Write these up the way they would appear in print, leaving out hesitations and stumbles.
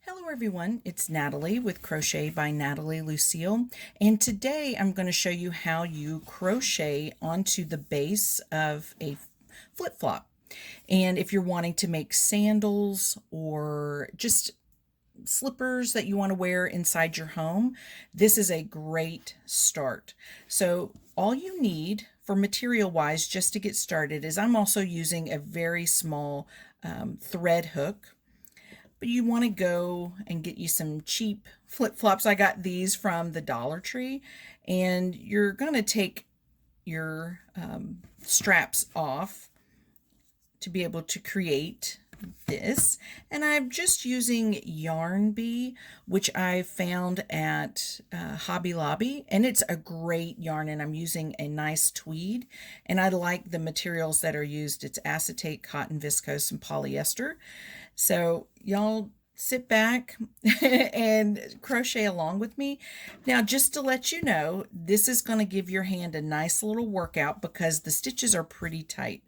Hello everyone, it's Natalie with Crochet by NatalieLucille, and today I'm going to show you how you crochet onto the base of a flip-flop. And if you're wanting to make sandals or just slippers that you want to wear inside your home, this is a great start. So all you need for material wise just to get started is I'm also using a very small thread hook. But you want to go and get you some cheap flip-flops. I got these from the Dollar Tree, and you're going to take your straps off to be able to create this. And I'm just using Yarn Bee, which I found at Hobby Lobby, and it's a great yarn, and I'm using a nice tweed, and I like the materials that are used. It's acetate, cotton, viscose, and polyester. So y'all sit back and crochet along with me. Now, just to let you know, this is going to give your hand a nice little workout because the stitches are pretty tight.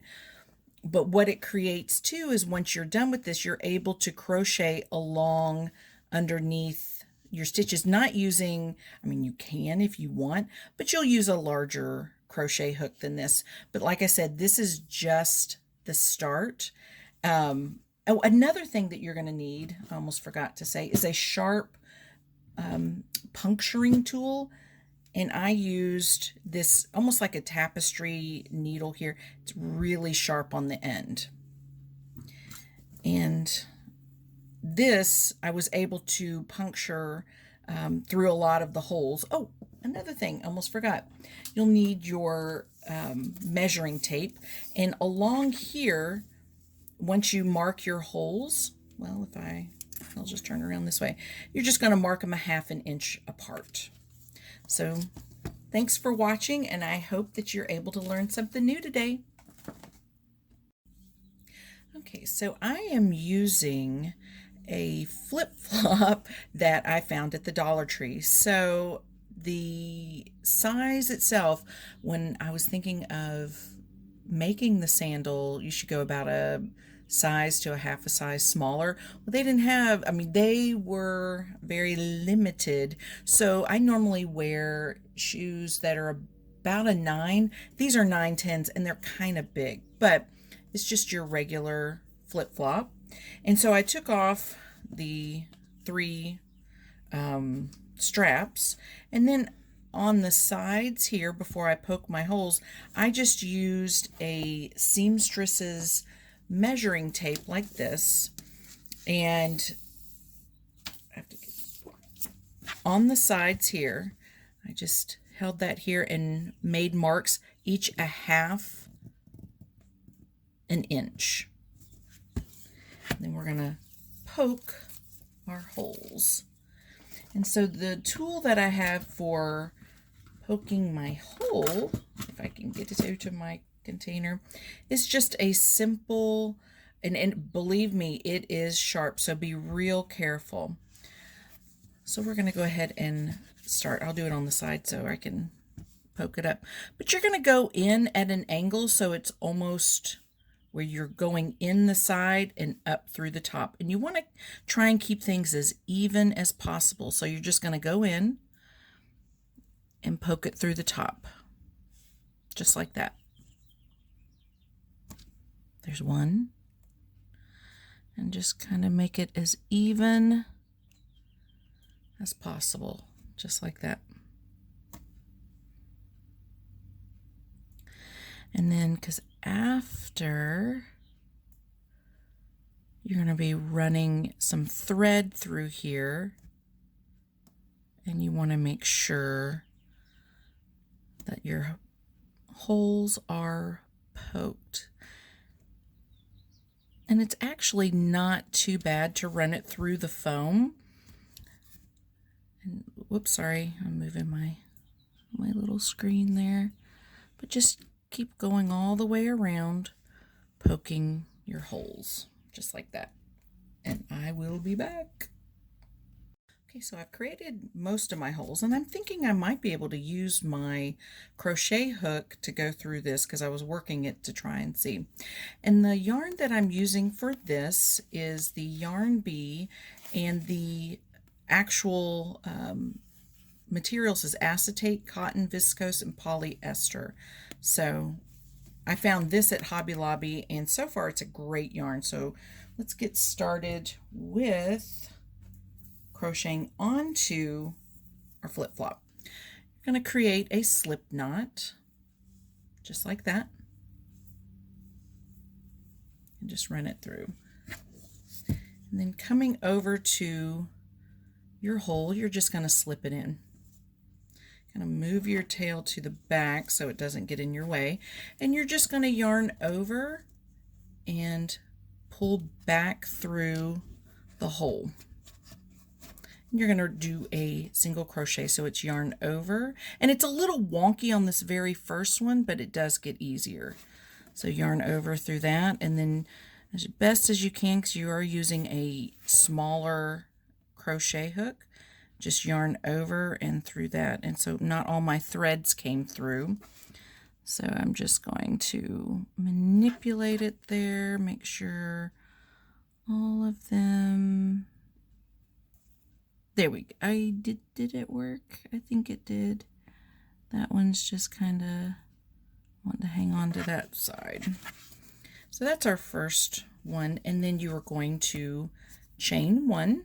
But what it creates too is once you're done with this, you're able to crochet along underneath your stitches, not using, I mean, you can if you want, but you'll use a larger crochet hook than this. But like I said, this is just the start. Oh, another thing that you're going to need, I almost forgot to say, is a sharp puncturing tool. And I used this almost like a tapestry needle here. It's really sharp on the end. And this, I was able to puncture through a lot of the holes. Oh, another thing, almost forgot. You'll need your measuring tape. And along here, once you mark your holes, well, I'll just turn around this way. You're just going to mark them a 1/2 inch apart. So thanks for watching, and I hope that you're able to learn something new today. Okay, so I am using a flip-flop that I found at the Dollar Tree. So the size itself, when I was thinking of making the sandal, you should go about a size to a 1/2 a size smaller. Well, they didn't have, I mean, they were very limited. So I normally wear shoes that are about a 9. These are 9/10s, and they're kind of big, but it's just your regular flip-flop. And so I took off the 3 straps, and then on the sides here, before I poke my holes, I just used a seamstress's measuring tape like this, and I have to get on the sides here. I just held that here and made marks, each a 1/2 an inch. And then we're gonna poke our holes. And so the tool that I have for poking my hole, if I can get it out of my container, is just a simple, and believe me, it is sharp, so be real careful. So we're going to go ahead and start. I'll do it on the side so I can poke it up. But you're going to go in at an angle so it's almost where you're going in the side and up through the top. And you want to try and keep things as even as possible. So you're just going to go in and poke it through the top, just like that. There's one. And just kind of make it as even as possible, just like that. And then, because after, you're going to be running some thread through here, and you want to make sure that your holes are poked. And it's actually not too bad to run it through the foam. And whoops, sorry, I'm moving my little screen there. But just keep going all the way around, poking your holes, just like that. And I will be back. Okay, so I've created most of my holes, and I'm thinking I might be able to use my crochet hook to go through this because I was working it to try and see. And the yarn that I'm using for this is the Yarn Bee, and the actual materials is acetate, cotton, viscose, and polyester. So I found this at Hobby Lobby, and so far it's a great yarn. So let's get started with crocheting onto our flip-flop. You're going to create a slip knot, just like that, and just run it through. And then coming over to your hole, you're just going to slip it in. Kind of move your tail to the back so it doesn't get in your way, and you're just going to yarn over and pull back through the hole. And you're going to do a single crochet, so it's yarn over, and it's a little wonky on this very first one, but it does get easier. So yarn over through that, and then as best as you can, because you are using a smaller crochet hook, just yarn over and through that. And so not all my threads came through, so I'm just going to manipulate it there, make sure all of them. There we go. Did it work? I think it did. That one's just kind of want to hang on to that side. So that's our first one, and then you are going to chain one,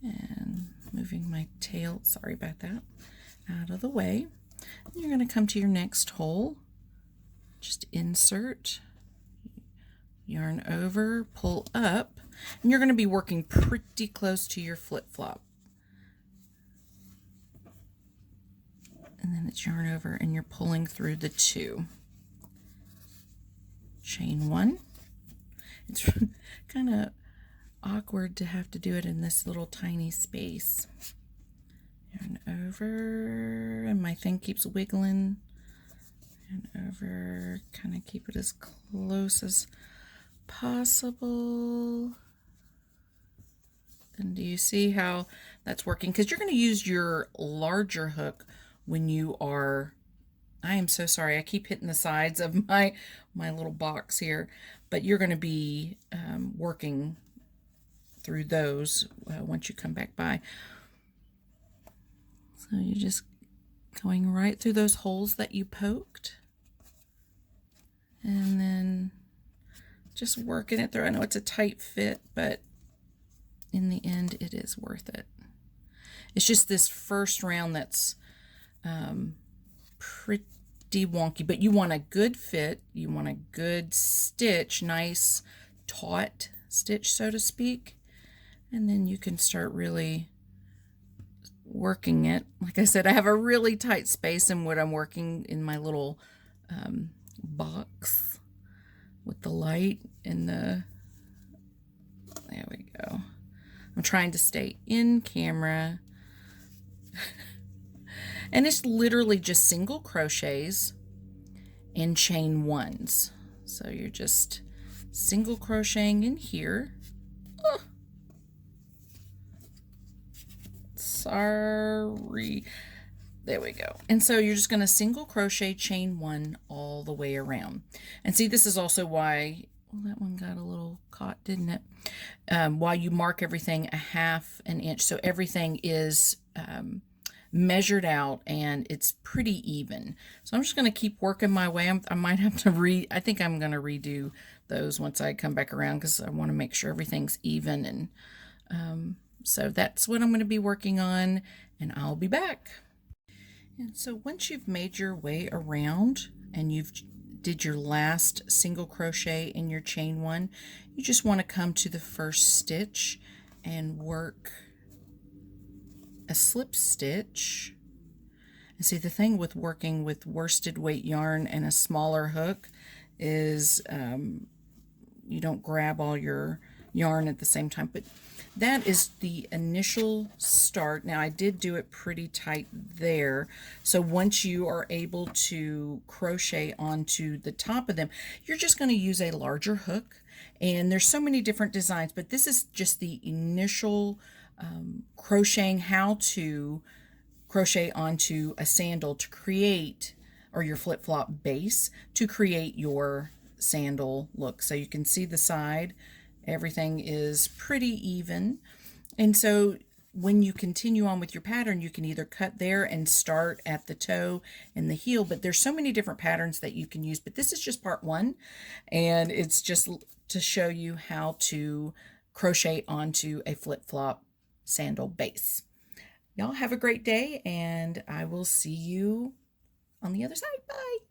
and moving my tail, sorry about that, out of the way. And you're going to come to your next hole, just insert, yarn over, pull up, and you're going to be working pretty close to your flip-flop. And then it's yarn over and you're pulling through the two. Chain one. It's kind of awkward to have to do it in this little tiny space. Yarn over, and my thing keeps wiggling. Yarn over, kind of keep it as close as possible. And do you see how that's working? Because you're going to use your larger hook when you are, I am so sorry, I keep hitting the sides of my little box here, but you're going to be working through those once you come back by. So you're just going right through those holes that you poked, and then just working it through. I know it's a tight fit, but in the end it is worth it. It's just this first round that's pretty wonky, but you want a good fit, you want a good stitch, nice taut stitch, so to speak, and then you can start really working it. Like I said, I have a really tight space in what I'm working in my little box with the light and the, there we go. I'm trying to stay in camera. And it's literally just single crochets and chain ones. So you're just single crocheting in here. Oh, sorry. There we go. And so you're just going to single crochet, chain one all the way around. And see, this is also why, well, that one got a little caught, didn't it? Why you mark everything a half an inch. So everything is measured out and it's pretty even. So I'm just going to keep working my way. I might have to I think I'm going to redo those once I come back around, because I want to make sure everything's even. And so that's what I'm going to be working on, and I'll be back. And so once you've made your way around and you've did your last single crochet in your chain one, you just want to come to the first stitch and work a slip stitch. And see, the thing with working with worsted weight yarn and a smaller hook is you don't grab all your yarn at the same time, but that is the initial start. Now I did do it pretty tight there, so once you are able to crochet onto the top of them, you're just going to use a larger hook. And there's so many different designs, but this is just the initial crocheting, how to crochet onto a sandal to create, or your flip-flop base, to create your sandal look. So you can see the side, everything is pretty even. And so when you continue on with your pattern, you can either cut there and start at the toe and the heel, but there's so many different patterns that you can use. But this is just part one, and it's just to show you how to crochet onto a flip-flop sandal base. Y'all have a great day, and I will see you on the other side. Bye.